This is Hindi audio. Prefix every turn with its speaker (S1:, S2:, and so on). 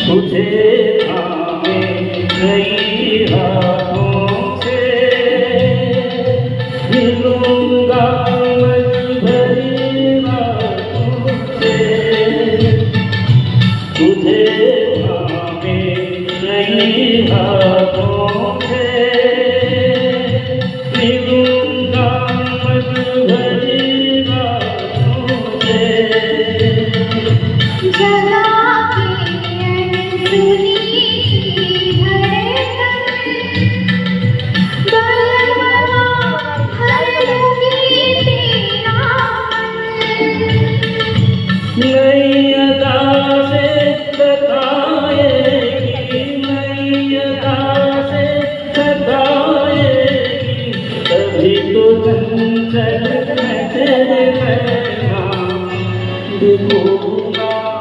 S1: तुझे थामे कई हाथों से मिलूंगा मत भरी बातों से तुझे थामे कई हाथों से मिलूंगा मत भरी बातों से
S2: जला